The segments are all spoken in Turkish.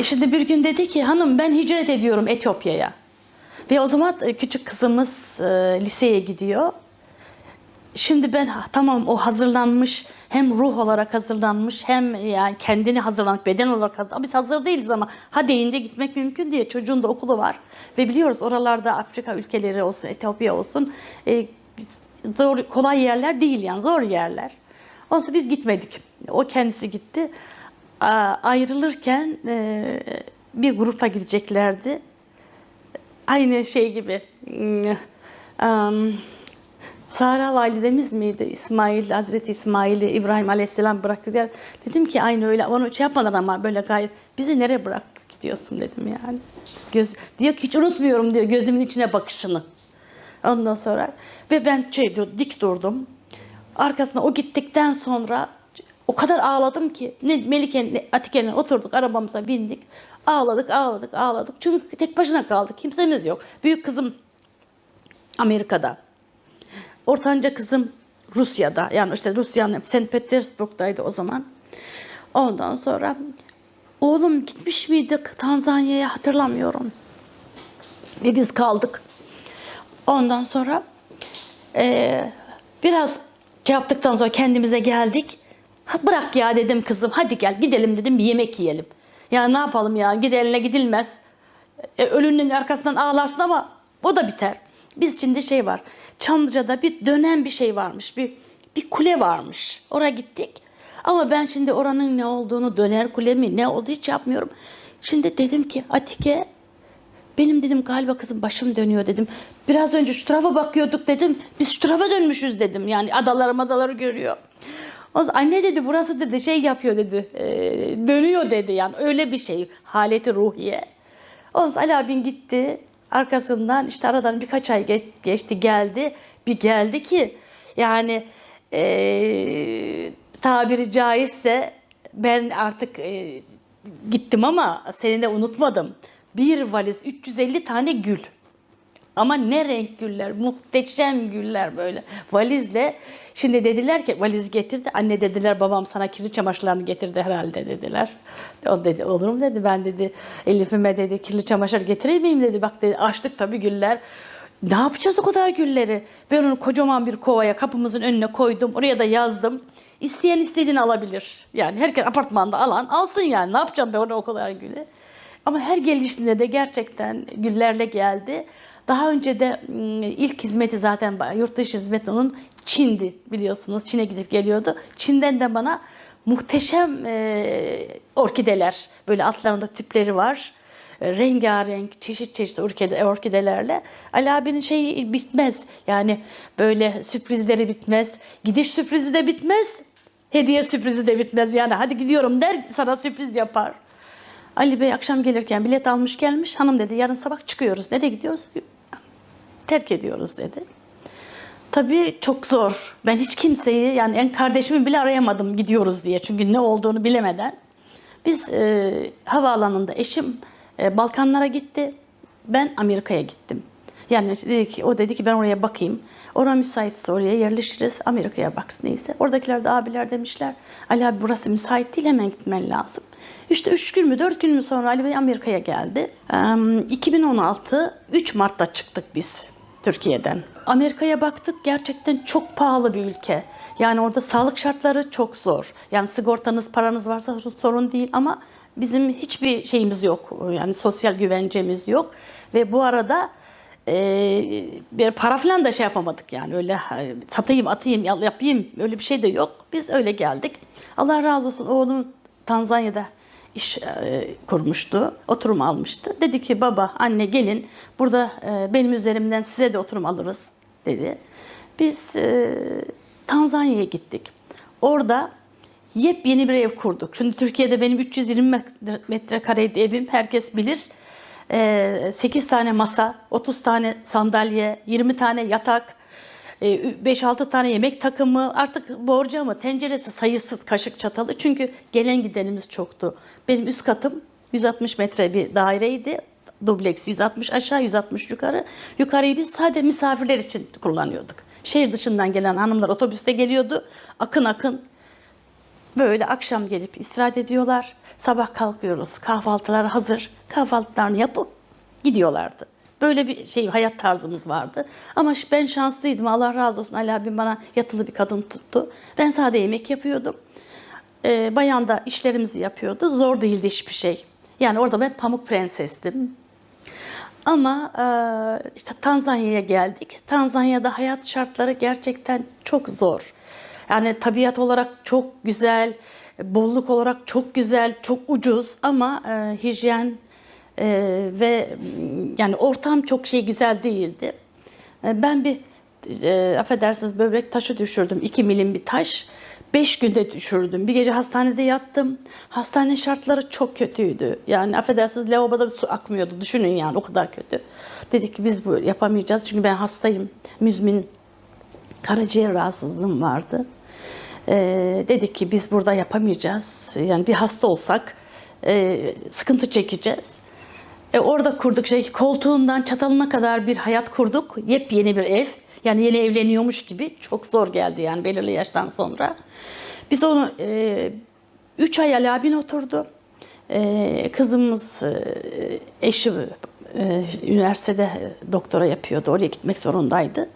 Şimdi bir gün dedi ki hanım ben hicret ediyorum Etiyopya'ya. Ve o zaman küçük kızımız liseye gidiyor. Şimdi ben tamam o hazırlanmış, hem ruh olarak hazırlanmış hem yani kendini hazırlanmış, beden olarak hazırlanmış. Biz hazır değiliz ama ha deyince gitmek mümkün diye, çocuğun da okulu var. Ve biliyoruz oralarda Afrika ülkeleri olsun, Etiyopya olsun zor, kolay yerler değil yani, zor yerler. Ondan biz gitmedik. O kendisi gitti. Ayrılırken bir grupla gideceklerdi. Aynı şey gibi. Sara validemiz miydi? İsmail, Hazreti İsmail'i İbrahim Aleyhisselam bırakıyor. Dedim ki aynı öyle. Onu şey yapmadan ama böyle gayet. Bizi nereye bırakıp gidiyorsun dedim yani. Diyor ki hiç unutmuyorum diyor gözümün içine bakışını. Ondan sonra ve ben dik durdum. Arkasına o gittikten sonra o kadar ağladım ki. Ne Melike'nin ne Atike'nin oturduk arabamıza bindik. Ağladık. Çünkü tek başına kaldık. Kimsemiz yok. Büyük kızım Amerika'da. Ortanca kızım Rusya'da. Yani işte Rusya'nın St. Petersburg'daydı o zaman. Ondan sonra oğlum gitmiş miydi Tanzanya'ya hatırlamıyorum. Ve biz kaldık. Ondan sonra biraz yaptıktan sonra kendimize geldik. Bırak ya dedim kızım, hadi gel gidelim dedim, bir yemek yiyelim. Ya ne yapalım ya, gideline gidilmez. Ölünün arkasından ağlarsın ama o da biter. Biz şimdi şey var, Çamlıca'da bir dönen bir şey varmış, bir kule varmış. Oraya gittik. Ama ben şimdi oranın ne olduğunu, döner kule mi ne olduğu hiç yapmıyorum. Şimdi dedim ki Atike, benim dedim galiba kızım başım dönüyor dedim. Biraz önce şu tarafa bakıyorduk dedim. Biz şu tarafa dönmüşüz dedim. Yani adaları görüyor. O zaman, anne dedi burası dedi şey yapıyor dedi. Dönüyor dedi yani öyle bir şey. Haleti ruhiye. O zaman Ali abin gitti. Arkasından işte aradan birkaç ay geçti geldi. Bir geldi ki yani tabiri caizse ben artık gittim ama seni de unutmadım. Bir valiz 350 tane gül. Ama ne renk güller, muhteşem güller böyle. Valizle, şimdi dediler ki valiz getirdi. Anne dediler babam sana kirli çamaşırlarını getirdi herhalde dediler. O dedi olur mu dedi, ben dedi Elif'ime dedi kirli çamaşır getireyim miyim dedi. Bak dedi açtık tabii güller. Ne yapacağız o kadar gülleri? Ben onu kocaman bir kovaya kapımızın önüne koydum. Oraya da yazdım. İsteyen istediğini alabilir. Yani herkes apartmanda alan alsın yani. Ne yapacağım ben ona o kadar gülü? Ama her gelişinde de gerçekten güllerle geldi. Daha önce de ilk hizmeti zaten yurt dışı hizmeti onun Çin'di biliyorsunuz. Çin'e gidip geliyordu. Çin'den de bana muhteşem orkideler, böyle altlarında tüpleri var. Rengarenk, çeşit orkidelerle. Ali abinin şeyi bitmez. Yani böyle sürprizleri bitmez. Gidiş sürprizi de bitmez. Hediye sürprizi de bitmez. Yani hadi gidiyorum der sana sürpriz yapar. Ali Bey akşam gelirken bilet almış gelmiş. Hanım dedi yarın sabah çıkıyoruz. Nereye gidiyoruz? Terk ediyoruz dedi. Tabii çok zor. Ben hiç kimseyi yani en kardeşimi bile arayamadım gidiyoruz diye. Çünkü ne olduğunu bilemeden. Biz havaalanında eşim Balkanlara gitti. Ben Amerika'ya gittim. Yani o dedi ki ben oraya bakayım. Oraya müsaitse oraya yerleşiriz. Amerika'ya bak neyse. Oradakiler de abiler demişler. Ali abi burası müsait değil, hemen gitmen lazım. İşte 3 gün mü 4 gün mü sonra Ali Bey Amerika'ya geldi. 2016 3 Mart'ta çıktık biz Türkiye'den. Amerika'ya baktık, gerçekten çok pahalı bir ülke. Yani orada sağlık şartları çok zor. Yani sigortanız, paranız varsa sorun değil ama bizim hiçbir şeyimiz yok. Yani sosyal güvencemiz yok. Ve bu arada bir para falan da şey yapamadık yani öyle satayım atayım yapayım öyle bir şey de yok. Biz öyle geldik. Allah razı olsun, oğlum Tanzanya'da iş kurmuştu. Oturum almıştı. Dedi ki baba anne gelin burada benim üzerimden size de oturum alırız dedi. Biz Tanzanya'ya gittik. Orada yepyeni bir ev kurduk. Şimdi Türkiye'de benim 320 metrekareydi evim, herkes bilir. 8 tane masa, 30 tane sandalye, 20 tane yatak, 5-6 tane yemek takımı, artık borcamı, tenceresi sayısız, kaşık çatalı. Çünkü gelen gidenimiz çoktu. Benim üst katım 160 metre bir daireydi. Dubleks 160 aşağı 160 yukarı. Yukarıyı biz sadece misafirler için kullanıyorduk. Şehir dışından gelen hanımlar otobüste geliyordu. Akın akın Böyle akşam gelip istirahat ediyorlar. Sabah kalkıyoruz. Kahvaltılar hazır. Kahvaltılarını yapıp gidiyorlardı. Böyle bir şey hayat tarzımız vardı. Ama ben şanslıydım. Allah razı olsun. Ali abim bana yatılı bir kadın tuttu. Ben sade yemek yapıyordum. Bayan da işlerimizi yapıyordu. Zor değildi hiçbir şey. Yani orada ben pamuk prensestim. Ama işte Tanzanya'ya geldik. Tanzanya'da hayat şartları gerçekten çok zor. Yani tabiat olarak çok güzel, bolluk olarak çok güzel, çok ucuz ama hijyen ve yani ortam çok güzel değildi. Ben bir affedersiniz böbrek taşı düşürdüm. 2 milim bir taş. 5 günde düşürdüm. Bir gece hastanede yattım. Hastane şartları çok kötüydü. Yani affedersiniz lavaboda su akmıyordu. Düşünün yani o kadar kötü. Dedik ki biz bu yapamayacağız. Çünkü ben hastayım. Müzmin karaciğer rahatsızlığım vardı. Dedik ki biz burada yapamayacağız. Yani bir hasta olsak sıkıntı çekeceğiz. Orada kurduk koltuğundan çatalına kadar bir hayat kurduk. Yepyeni bir ev. Yani yeni evleniyormuş gibi. Çok zor geldi yani belirli yaştan sonra. Biz onu 3 ay Ali abin oturdu. Kızımız eşi üniversitede doktora yapıyordu. Oraya gitmek zorundaydı.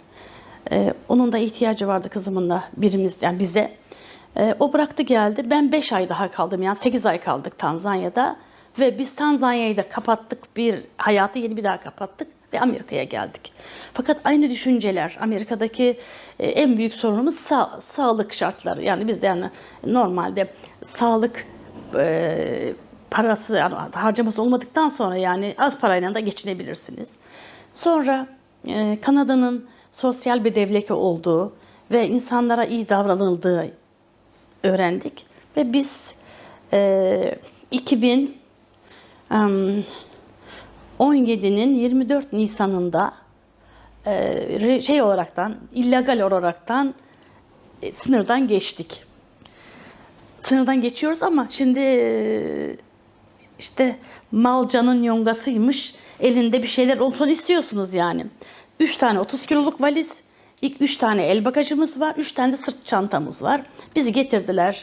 Onun da ihtiyacı vardı kızımın da birimiz yani bize. O bıraktı geldi. Ben 5 ay daha kaldım yani 8 ay kaldık Tanzanya'da. Ve biz Tanzanya'yı da kapattık. Bir hayatı yeni bir daha kapattık ve Amerika'ya geldik. Fakat aynı düşünceler Amerika'daki en büyük sorunumuz sağlık şartları. Yani biz yani normalde sağlık parası yani harcaması olmadıktan sonra yani az parayla da geçinebilirsiniz. Sonra Kanada'nın sosyal bir devlet olduğu ve insanlara iyi davranıldığı öğrendik. Ve biz 2017'nin 24 Nisan'ında illegal olaraktan sınırdan geçtik. Sınırdan geçiyoruz ama şimdi işte mal canın yongasıymış. Elinde bir şeyler olsun istiyorsunuz yani. 3 tane 30 kiloluk valiz, 3 tane el bagajımız var, 3 tane de sırt çantamız var. Bizi getirdiler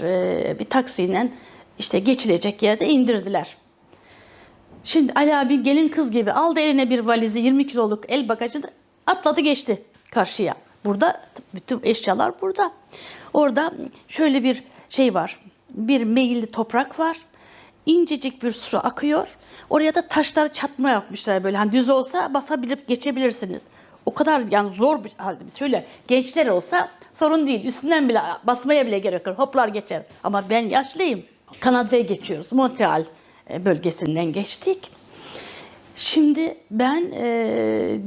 bir taksiyle işte geçilecek yerde indirdiler. Şimdi Ali abi gelin kız gibi aldı eline bir valizi 20 kiloluk el bagajını atladı geçti karşıya. Burada bütün eşyalar burada. Orada şöyle bir şey var. Bir meyilli toprak var. İncecik bir su akıyor. Oraya da taşlar çatma yapmışlar böyle. Hani düz olsa basabilip geçebilirsiniz. O kadar yani zor bir halde. Şöyle gençler olsa sorun değil. Üstünden bile basmaya bile gerek yok. Hoplar geçer. Ama ben yaşlıyım. Kanada'ya geçiyoruz. Montreal bölgesinden geçtik. Şimdi ben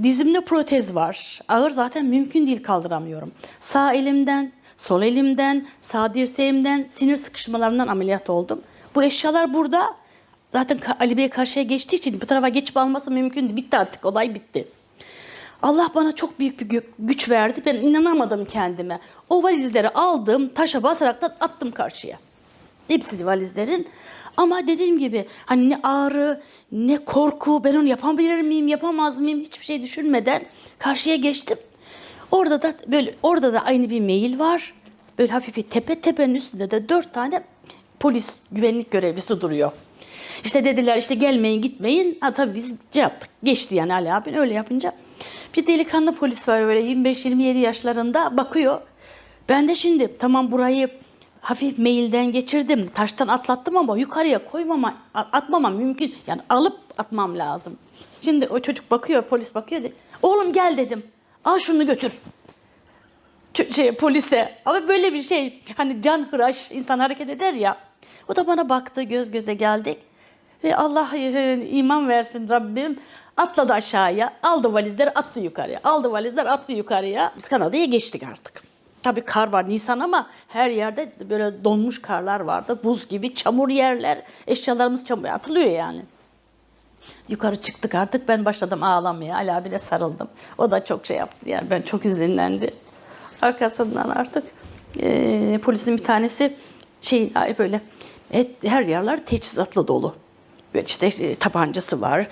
dizimde protez var. Ağır zaten mümkün değil kaldıramıyorum. Sağ elimden, sol elimden, sağ dirseğimden sinir sıkışmalarından ameliyat oldum. Bu eşyalar burada. Zaten Ali Bey karşıya geçtiği için bu tarafa geçip alması mümkün değil. Bitti artık olay bitti. Allah bana çok büyük bir güç verdi. Ben inanamadım kendime. O valizleri aldım, taşa basarak da attım karşıya. Hepsi valizlerin. Ama dediğim gibi hani ne ağrı, ne korku, ben onu yapabilir miyim, yapamaz mıyım hiçbir şey düşünmeden karşıya geçtim. Orada da aynı bir meyil var. Böyle hafif bir tepenin üstünde de 4 tane polis güvenlik görevlisi duruyor. İşte dediler işte gelmeyin gitmeyin. Ha tabii biz yaptık. Geçti yani Ali abin öyle yapınca. Bir delikanlı polis var böyle 25-27 yaşlarında bakıyor. Ben de şimdi tamam burayı hafif meyilden geçirdim. Taştan atlattım ama yukarıya atmamam mümkün. Yani alıp atmam lazım. Şimdi o çocuk bakıyor, polis bakıyor. Oğlum gel dedim. Al şunu götür. Polise. Ama böyle bir şey hani canhıraş insan hareket eder ya. O da bana baktı, göz göze geldik. Ve Allah iman versin Rabbim. Atladı aşağıya, aldı valizleri attı yukarıya. Aldı valizler attı yukarıya. Biz Kanada'ya geçtik artık. Tabii kar var Nisan ama her yerde böyle donmuş karlar vardı. Buz gibi çamur yerler. Eşyalarımız çamur atılıyor yani. Yukarı çıktık artık. Ben başladım ağlamaya. Ali abiyle sarıldım. O da çok şey yaptı yani. Ben çok üzünlendi. Arkasından artık polisin bir tanesi böyle her yerler teçhizatla dolu. Böyle işte tabancası var,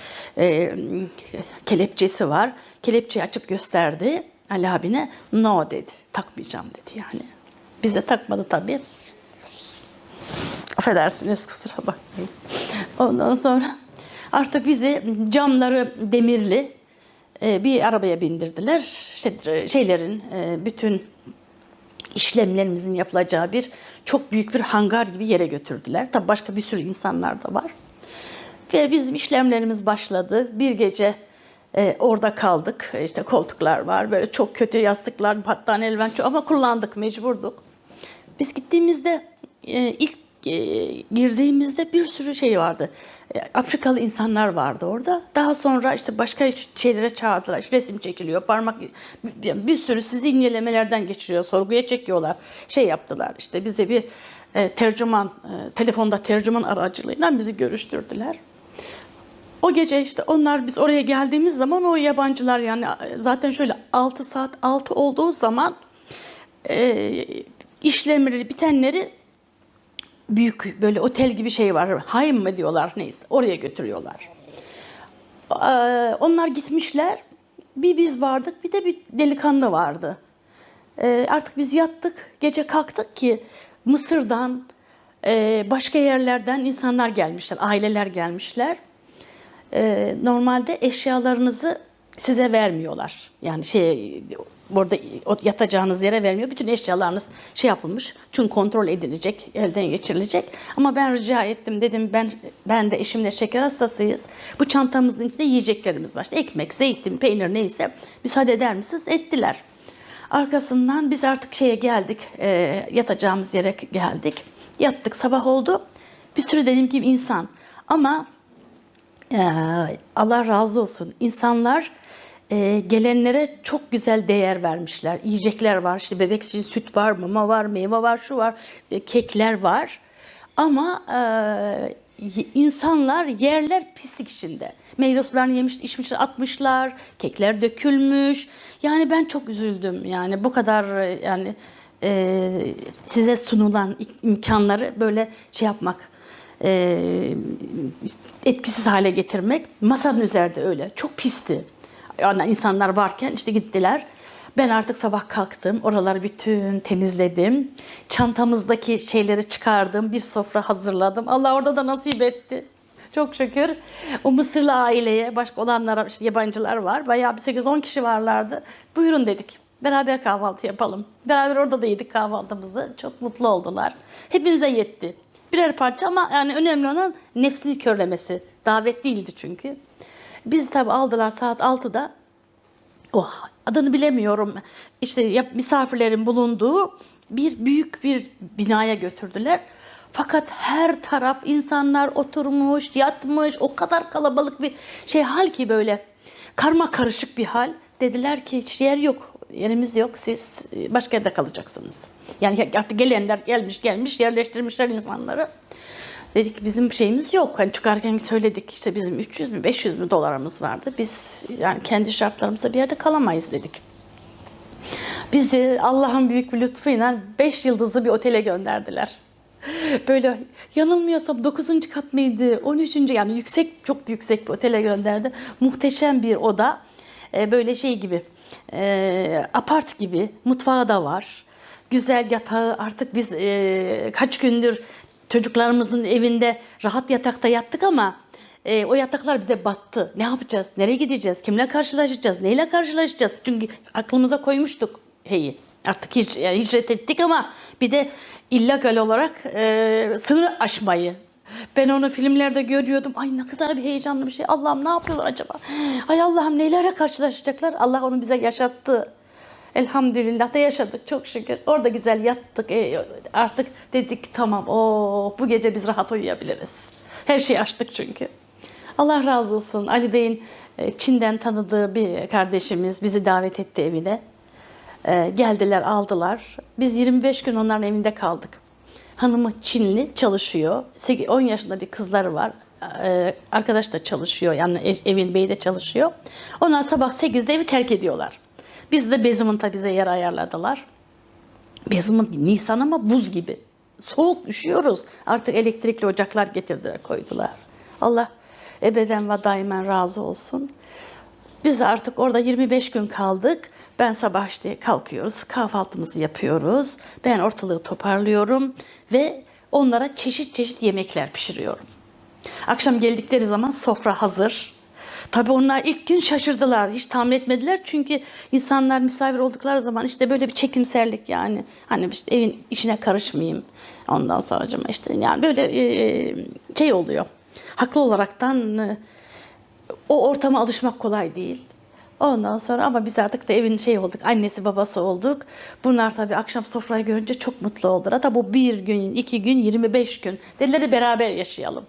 kelepçesi var. Kelepçeyi açıp gösterdi Ali abine. No dedi, takmayacağım dedi yani. Bize takmadı tabii. Affedersiniz, kusura bakmayın. Ondan sonra artık bizi camları demirli bir arabaya bindirdiler. İşte şeylerin, bütün işlemlerimizin yapılacağı bir çok büyük bir hangar gibi yere götürdüler. Tabii başka bir sürü insanlar da var. Ve bizim işlemlerimiz başladı. Bir gece orada kaldık. İşte koltuklar var, böyle çok kötü yastıklar, battaniyeler ama kullandık, mecburduk. Biz gittiğimizde ilk girdiğimizde bir sürü şey vardı. Afrikalı insanlar vardı orada. Daha sonra işte başka şeylere çağırdılar. İşte resim çekiliyor, parmak bir sürü sizi incelemelerden geçiriyor, sorguya çekiyorlar. Şey yaptılar. İşte bize bir tercüman, telefonda tercüman aracılığıyla bizi görüştürdüler. O gece işte biz oraya geldiğimiz zaman o yabancılar, yani zaten şöyle 6 saat 6 olduğu zaman işlemleri bitenleri büyük böyle otel gibi şey var. Haym mı diyorlar, neyse, oraya götürüyorlar. Onlar gitmişler. Bir biz vardık, bir de bir delikanlı vardı. Artık biz yattık. Gece kalktık ki Mısır'dan, başka yerlerden insanlar gelmişler. Aileler gelmişler. Normalde eşyalarınızı size vermiyorlar. Yani burada yatacağınız yere vermiyor. Bütün eşyalarınız şey yapılmış. Çünkü kontrol edilecek, elden geçirilecek. Ama ben rica ettim, dedim ben de eşimle şeker hastasıyız. Bu çantamızın içinde yiyeceklerimiz var. İşte ekmek, zeytin, peynir neyse. Müsaade eder misiniz? Ettiler. Arkasından biz artık şeye geldik. Yatacağımız yere geldik. Yattık, sabah oldu. Bir sürü dediğim gibi insan. Ama Allah razı olsun. İnsanlar gelenlere çok güzel değer vermişler. Yiyecekler var, işte bebek için süt var, mama var, meyve var, şu var, kekler var. Ama insanlar, yerler pislik içinde. Meyve sularını yemiş, içmişler, atmışlar, kekler dökülmüş. Yani ben çok üzüldüm. Yani bu kadar yani size sunulan imkanları böyle şey yapmak, etkisiz hale getirmek. Masanın üzerinde öyle. Çok pisti. Yani insanlar varken işte gittiler. Ben artık sabah kalktım. Oraları bütün temizledim. Çantamızdaki şeyleri çıkardım. Bir sofra hazırladım. Allah orada da nasip etti. Çok şükür. O Mısırlı aileye, başka olanlara, işte yabancılar var. Bayağı bir 8-10 kişi varlardı. Buyurun dedik. Beraber kahvaltı yapalım. Beraber orada da yedik kahvaltımızı. Çok mutlu oldular. Hepimize yetti. Birer parça ama yani önemli olan nefsini körlemesi. Davet değildi çünkü. Biz tabi aldılar saat 6'da. Oh, adını bilemiyorum. İşte misafirlerin bulunduğu büyük bir binaya götürdüler. Fakat her taraf insanlar oturmuş, yatmış. O kadar kalabalık bir hal ki, böyle karma karışık bir hal. Dediler ki hiç yer yok, yerimiz yok. Siz başka yerde kalacaksınız. Yani artık gelenler gelmiş yerleştirmişler insanları. Dedik bizim şeyimiz yok. Hani çıkarken söyledik, işte bizim 300 mü 500 mü dolarımız vardı. Biz yani kendi şartlarımızda bir yerde kalamayız dedik. Bizi Allah'ın büyük bir lütfuyla 5 yıldızlı bir otele gönderdiler. Böyle yanılmıyorsam 9. kat mıydı? 13. yani yüksek, çok yüksek bir otele gönderdi. Muhteşem bir oda. Böyle şey gibi, apart gibi, mutfağı da var. Güzel yatağı, artık biz kaç gündür çocuklarımızın evinde rahat yatakta yattık ama o yataklar bize battı. Ne yapacağız? Nereye gideceğiz? Kimle karşılaşacağız? Neyle karşılaşacağız? Çünkü aklımıza koymuştuk şeyi. Artık hicret ettik ama bir de illegal olarak sınır aşmayı. Ben onu filmlerde görüyordum. Ay ne kadar bir heyecanlı bir şey. Allah'ım ne yapıyorlar acaba? Ay Allah'ım neylere karşılaşacaklar? Allah onu bize yaşattı. Elhamdülillah da yaşadık çok şükür. Orada güzel yattık. Artık dedik tamam, bu gece biz rahat uyuyabiliriz. Her şeyi açtık çünkü. Allah razı olsun. Ali Bey'in Çin'den tanıdığı bir kardeşimiz bizi davet etti evine. Geldiler, aldılar. Biz 25 gün onların evinde kaldık. Hanımı Çinli, çalışıyor. 10 yaşında bir kızları var. Arkadaş da çalışıyor. Yani evin beyi de çalışıyor. Onlar sabah 8'de evi terk ediyorlar. Biz de Beziment'a bize yer ayarladılar. Beziment Nisan ama buz gibi. Soğuk, üşüyoruz. Artık elektrikli ocaklar getirdiler, koydular. Allah ebeden ve daimen razı olsun. Biz artık orada 25 gün kaldık. Ben sabah işte kalkıyoruz, kahvaltımızı yapıyoruz. Ben ortalığı toparlıyorum ve Onlara çeşit çeşit yemekler pişiriyorum. Akşam geldikleri zaman sofra hazır. Tabii onlar ilk gün şaşırdılar. Hiç tahmin etmediler. Çünkü insanlar misafir oldukları zaman işte böyle bir çekimserlik yani. Hani işte evin işine karışmayayım. Ondan sonra işte yani böyle şey oluyor. Haklı olaraktan o ortama alışmak kolay değil. Ondan sonra ama biz artık da evin şey olduk. Annesi babası olduk. Bunlar tabii akşam sofrayı görünce çok mutlu oldular. Hatta bu 1 gün, 2 gün, 25 gün. Dediler beraber yaşayalım.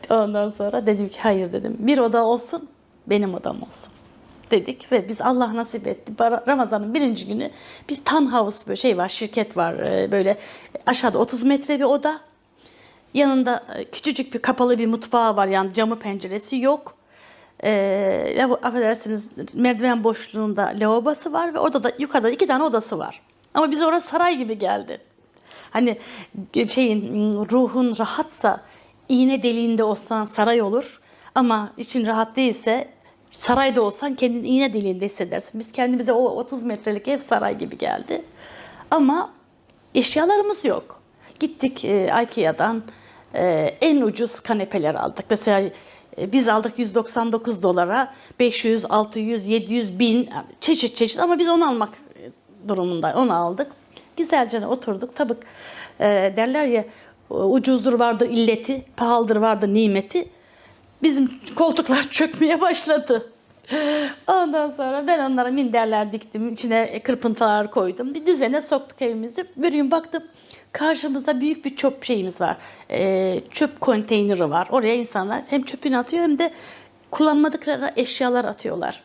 Ondan sonra dedim ki hayır dedim. Bir oda olsun, benim odam olsun dedik ve biz Allah nasip etti. Ramazan'ın 1. günü bir townhouse böyle şey var, şirket var. Böyle aşağıda 30 metre bir oda. Yanında küçücük bir kapalı bir mutfağı var. Yani camı penceresi yok. Affedersiniz merdiven boşluğunda lavabosu var ve orada da yukarıda 2 tane odası var. Ama bize orası saray gibi geldi. Hani ruhun rahatsa iğne deliğinde olsan saray olur ama için rahat değilse sarayda olsan kendini iğne deliğinde hissedersin. Biz kendimize o 30 metrelik ev saray gibi geldi. Ama eşyalarımız yok. Gittik IKEA'dan en ucuz kanepeler aldık. Mesela biz aldık $199, 500, 600, 700, 1000 yani çeşit çeşit ama biz onu almak durumunda onu aldık. Güzelce oturduk. Tabii derler ya ucuzdur vardı illeti, pahalıdır vardı nimeti. Bizim koltuklar çökmeye başladı. Ondan sonra ben onlara minderler diktim, içine kırpıntılar koydum. Bir düzene soktuk evimizi. Bir gün baktım karşımızda büyük bir çöp şeyimiz var. Çöp konteyneri var. Oraya insanlar hem çöpünü atıyor hem de kullanmadıkları eşyalar atıyorlar.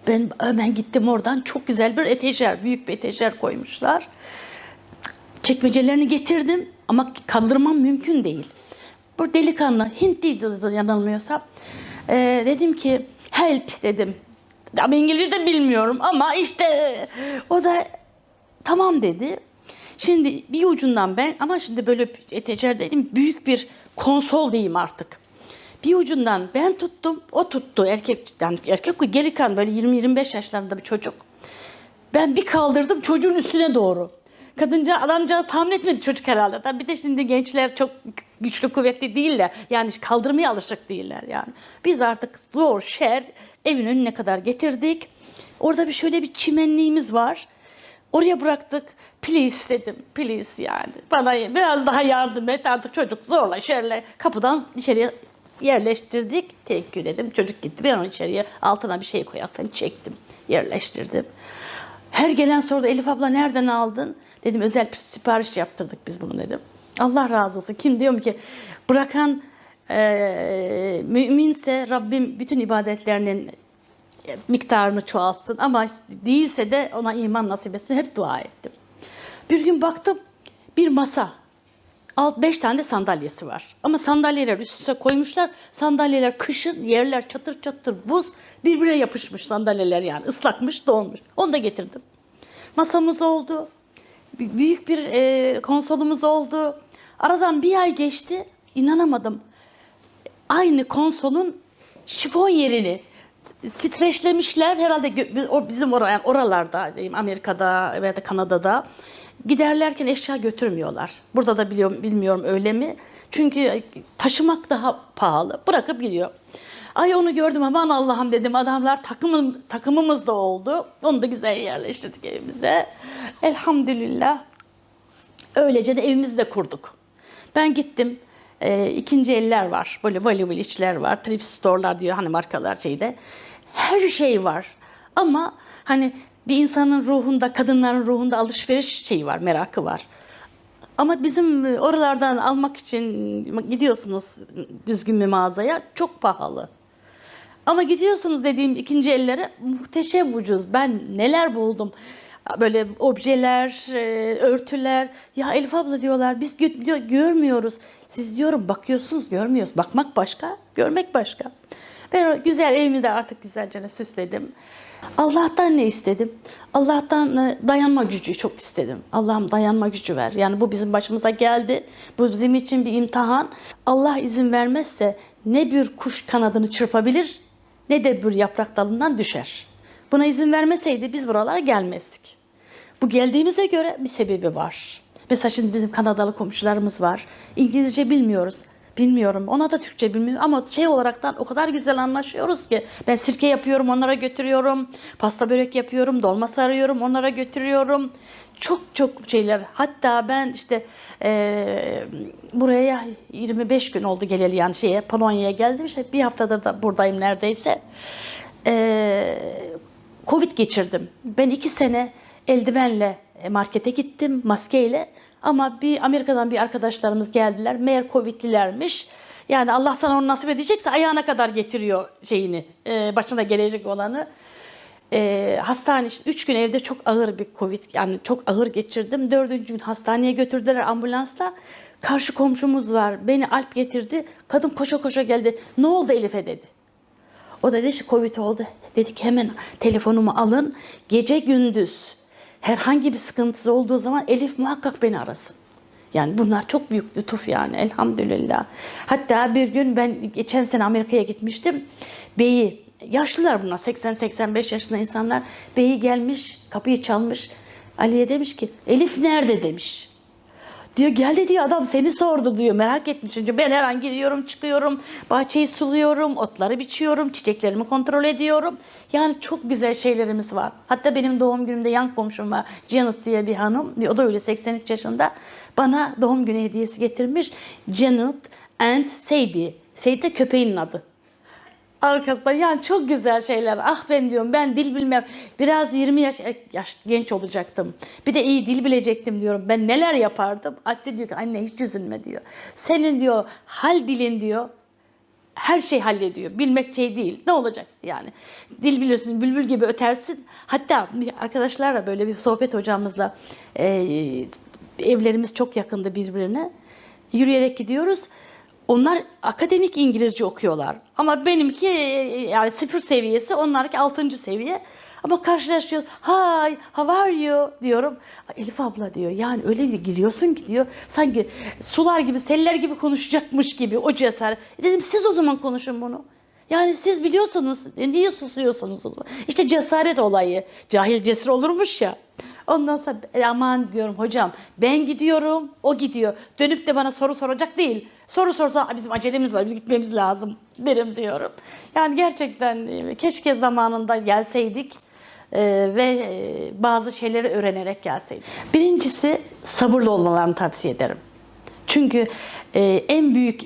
Ben hemen gittim oradan çok güzel bir etejer, büyük bir etejer koymuşlar. Çekmecelerini getirdim ama kaldırmam mümkün değil. Bu delikanlı Hintliydi yanılmıyorsam. Dedim ki help dedim. Ama İngilizce de bilmiyorum ama işte o da tamam dedi. Şimdi bir ucundan ben ama şimdi böyle etecer dedim büyük bir konsol diyeyim artık. Bir ucundan ben tuttum, o tuttu erkek yani erkek gelikan böyle 20-25 yaşlarında bir çocuk. Ben bir kaldırdım çocuğun üstüne doğru. Adamcağız tahmin etmedi çocuk herhalde. Tabii bir de şimdi gençler çok güçlü kuvvetli değiller. Yani kaldırmaya alışık değiller yani. Biz artık zor şer evin önüne kadar getirdik. Orada şöyle bir çimenliğimiz var. Oraya bıraktık. Please dedim. Please yani. Bana biraz daha yardım et. Artık çocuk zorla şerle kapıdan içeriye yerleştirdik. Teşekkür dedim. Çocuk gitti. Ben onu içeriye altına bir şey koyarak çektim. Yerleştirdim. Her gelen sordu Elif abla nereden aldın? Dedim özel bir sipariş yaptırdık biz bunu dedim. Allah razı olsun. Kim diyorum ki bırakan müminse Rabbim bütün ibadetlerinin miktarını çoğaltsın ama değilse de ona iman nasip etsin. Hep dua ettim. Bir gün baktım bir masa. 5 tane de sandalyesi var. Ama sandalyeler üst üste koymuşlar. Sandalyeler kışın yerler çatır çatır buz birbirine yapışmış sandalyeler yani ıslakmış donmuş. Onu da getirdim. Masamız oldu. Büyük bir konsolumuz oldu. Aradan bir ay geçti. İnanamadım. Aynı konsolun şifon yerini streçlemişler. Herhalde bizim yani oralarda, Amerika'da veya da Kanada'da giderlerken eşya götürmüyorlar. Burada da bilmiyorum öyle mi? Çünkü taşımak daha pahalı. Bırakıp gidiyor. Ay onu gördüm aman Allah'ım dedim. Adamlar takımımız da oldu. Onu da güzel yerleştirdik evimize. Elhamdülillah. Öylece de evimizi de kurduk. Ben gittim. İkinci eller var. Böyle value village'ler var. Thrift store'lar diyor hani markalar şeyde. Her şey var. Ama hani bir insanın ruhunda, kadınların ruhunda alışveriş şeyi var, merakı var. Ama bizim oralardan almak için gidiyorsunuz düzgün bir mağazaya çok pahalı. Ama gidiyorsunuz dediğim ikinci ellere muhteşem ucuz. Ben neler buldum. Böyle objeler, örtüler. Ya Elif abla diyorlar biz görmüyoruz. Siz diyorum bakıyorsunuz görmüyoruz. Bakmak başka, görmek başka. Ben o güzel evimi de artık güzelce süsledim. Allah'tan ne istedim? Allah'tan dayanma gücü çok istedim. Allah'ım dayanma gücü ver. Yani bu bizim başımıza geldi. Bu bizim için bir imtihan. Allah izin vermezse ne bir kuş kanadını çırpabilir ne de bir yaprak dalından düşer. Buna izin vermeseydi biz buralara gelmezdik. Bu geldiğimize göre bir sebebi var. Mesela şimdi bizim Kanadalı komşularımız var. İngilizce bilmiyoruz. Bilmiyorum. Ona da Türkçe bilmiyorum ama şey olaraktan o kadar güzel anlaşıyoruz ki. Ben sirke yapıyorum, onlara götürüyorum. Pasta börek yapıyorum, dolma sarıyorum, onlara götürüyorum. Çok çok şeyler. Hatta ben işte buraya 25 gün oldu geleli, yani Polonya'ya geldim. İşte bir haftadır da buradayım neredeyse. Covid geçirdim. Ben 2 sene eldivenle markete gittim, maskeyle. Ama Amerika'dan bir arkadaşlarımız geldiler. Meğer Covid'lilermiş. Yani Allah sana onu nasip edecekse ayağına kadar getiriyor şeyini, başına gelecek olanı. Hastane, işte 3 gün evde çok ağır bir Covid, yani çok ağır geçirdim. 4. gün hastaneye götürdüler ambulansla. Karşı komşumuz var. Beni Alp getirdi. Kadın koşa koşa geldi. Ne oldu Elif'e dedi. O da dedi işte Covid oldu. Dedik hemen telefonumu alın. Gece gündüz herhangi bir sıkıntısı olduğu zaman Elif muhakkak beni arasın. Yani bunlar çok büyük lütuf yani, elhamdülillah. Hatta bir gün ben geçen sene Amerika'ya gitmiştim. Beyi, yaşlılar bunlar, 80-85 yaşında insanlar. Beyi gelmiş, kapıyı çalmış. Ali'ye demiş ki Elif nerede demiş. Diyor geldi diyor, adam seni sordu diyor, merak etmiş. Çünkü ben her an giriyorum çıkıyorum, bahçeyi suluyorum, otları biçiyorum, çiçeklerimi kontrol ediyorum. Yani çok güzel şeylerimiz var. Hatta benim doğum günümde yan komşum var, Janet diye bir hanım, o da öyle 83 yaşında. Bana doğum günü hediyesi getirmiş, Janet and Sadie. Sadie de köpeğinin adı. Arkasında yani çok güzel şeyler. Ah ben diyorum, ben dil bilmem. Biraz 20 yaş genç olacaktım. Bir de iyi dil bilecektim diyorum. Ben neler yapardım? Anne diyor ki anne hiç üzülme diyor. Senin diyor hal dilin diyor her şey hallediyor. Bilmek şey değil. Ne olacak yani? Dil biliyorsun, bülbül gibi ötersin. Hatta arkadaşlarla böyle bir sohbet hocamızla evlerimiz çok yakındı birbirine. Yürüyerek gidiyoruz. Onlar akademik İngilizce okuyorlar. Ama benimki yani 0 seviyesi, onlarki 6. seviye. Ama karşılaşıyoruz. Hi, how are you diyorum. Elif abla diyor. Yani öyle bir giriyorsun ki diyor. Sanki sular gibi, seller gibi konuşacakmış gibi o cesaret. Dedim siz o zaman konuşun bunu. Yani siz biliyorsunuz. Niye susuyorsunuz o zaman? İşte cesaret olayı. Cahil cesur olurmuş ya. Ondan sonra aman diyorum hocam, ben gidiyorum, o gidiyor. Dönüp de bana soru soracak değil. Soru sorsa bizim acelemiz var, biz gitmemiz lazım derim diyorum. Yani gerçekten keşke zamanında gelseydik ve bazı şeyleri öğrenerek gelseydik. Birincisi sabırlı olmalarını tavsiye ederim. Çünkü en büyük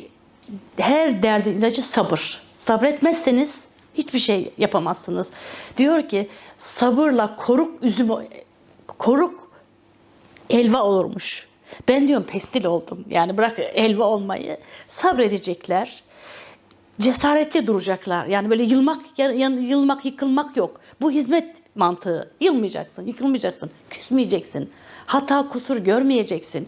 her derdin ilacı sabır. Sabretmezseniz hiçbir şey yapamazsınız. Diyor ki sabırla koruk helva olurmuş. Ben diyorum pestil oldum. Yani bırak helva olmayı. Sabredecekler. Cesaretli duracaklar. Yani böyle yılmak, yıkılmak yok. Bu hizmet mantığı. Yılmayacaksın, yıkılmayacaksın, küsmeyeceksin. Hata, kusur görmeyeceksin.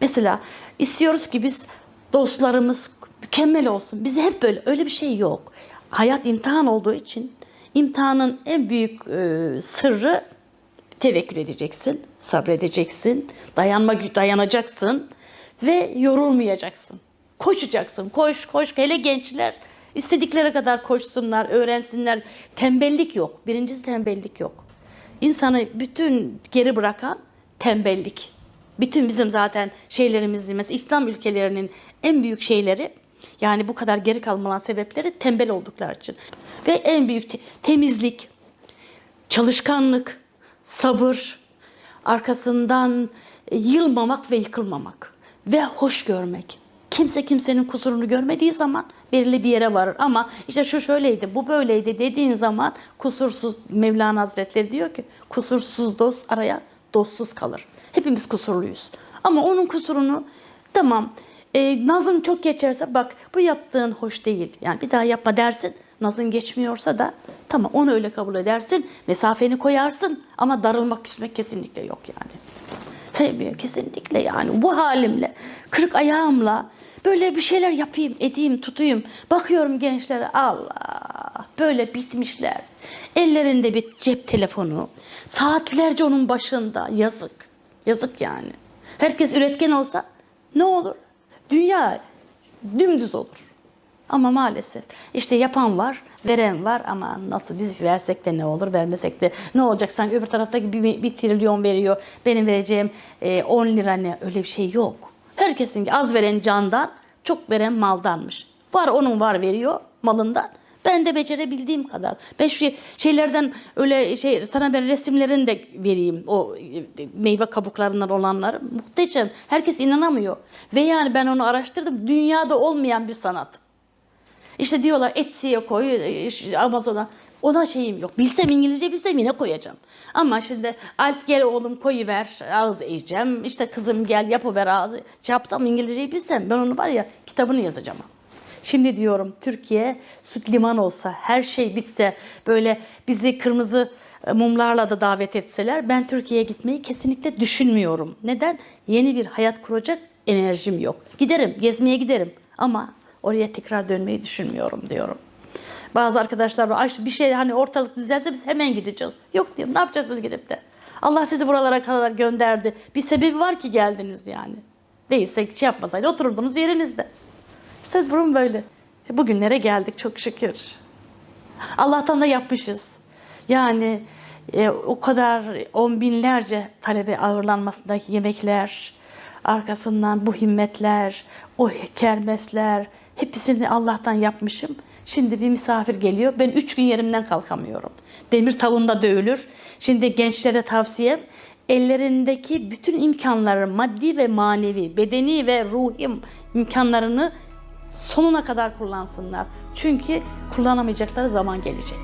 Mesela istiyoruz ki biz dostlarımız mükemmel olsun. Bize hep böyle, öyle bir şey yok. Hayat imtihan olduğu için imtihanın en büyük sırrı tevekkül edeceksin, sabredeceksin, dayanacaksın ve yorulmayacaksın. Koşacaksın, koş. Hele gençler istedikleri kadar koşsunlar, öğrensinler. Tembellik yok. Birincisi tembellik yok. İnsanı bütün geri bırakan tembellik. Bütün bizim zaten şeylerimiz, mesela İslam ülkelerinin en büyük şeyleri, yani bu kadar geri kalmaların sebepleri tembel oldukları için. Ve en büyük temizlik, çalışkanlık, sabır, arkasından yılmamak ve yıkılmamak ve hoş görmek. Kimse kimsenin kusurunu görmediği zaman belirli bir yere varır. Ama işte şu şöyleydi, bu böyleydi dediğin zaman kusursuz, Mevlana Hazretleri diyor ki kusursuz dost araya dostsuz kalır. Hepimiz kusurluyuz. Ama onun kusurunu tamam, nazın çok geçerse bak bu yaptığın hoş değil. Yani bir daha yapma dersin. Nazın geçmiyorsa da tamam onu öyle kabul edersin. Mesafeni koyarsın ama darılmak, küsmek kesinlikle yok yani. Sevmiyor kesinlikle yani. Bu halimle, kırık ayağımla böyle bir şeyler yapayım, edeyim, tutayım. Bakıyorum gençlere, Allah böyle bitmişler. Ellerinde bir cep telefonu. Saatlerce onun başında. Yazık. Yazık yani. Herkes üretken olsa ne olur? Dünya dümdüz olur. Ama maalesef işte yapan var, veren var ama nasıl biz versek de ne olur, vermesek de ne olacak? Sanki öbür taraftaki bir trilyon veriyor, benim vereceğim 10 lira ne? Öyle bir şey yok. Herkesin az veren candan, çok veren maldanmış. Var onun var veriyor malından. Ben de becerebildiğim kadar. Ben şu şeylerden öyle sana ben resimlerini de vereyim. O meyve kabuklarından olanları. Muhteşem. Herkes inanamıyor. Ve yani ben onu araştırdım. Dünyada olmayan bir sanat. İşte diyorlar Etsy'ye koy, Amazon'a. Ona şeyim yok. Bilsem İngilizce bilsem yine koyacağım. Ama şimdi Alp gel oğlum koyuver ağız eğeceğim. İşte kızım gel yapıver ağzı. Yapsam İngilizceyi bilsem ben onu var ya kitabını yazacağım. Şimdi diyorum Türkiye süt liman olsa, her şey bitse, böyle bizi kırmızı mumlarla da davet etseler ben Türkiye'ye gitmeyi kesinlikle düşünmüyorum. Neden? Yeni bir hayat kuracak enerjim yok. Giderim, gezmeye giderim ama oraya tekrar dönmeyi düşünmüyorum diyorum. Bazı arkadaşlar var, bir şey hani ortalık düzelse biz hemen gideceğiz. Yok diyorum, ne yapacaksınız gidip de? Allah sizi buralara kadar gönderdi. Bir sebebi var ki geldiniz yani. Değilse şey yapmasaydı otururdunuz yerinizde. İşte durum böyle. Bugünlere geldik çok şükür. Allah'tan da yapmışız. Yani o kadar on binlerce talebe ağırlanmasındaki yemekler, arkasından bu himmetler, o kermesler, hepsini Allah'tan yapmışım. Şimdi bir misafir geliyor. Ben 3 gün yerimden kalkamıyorum. Demir tavında dövülür. Şimdi gençlere tavsiyem ellerindeki bütün imkanları, maddi ve manevi, bedeni ve ruhi imkanlarını sonuna kadar kullansınlar. Çünkü kullanamayacakları zaman gelecek.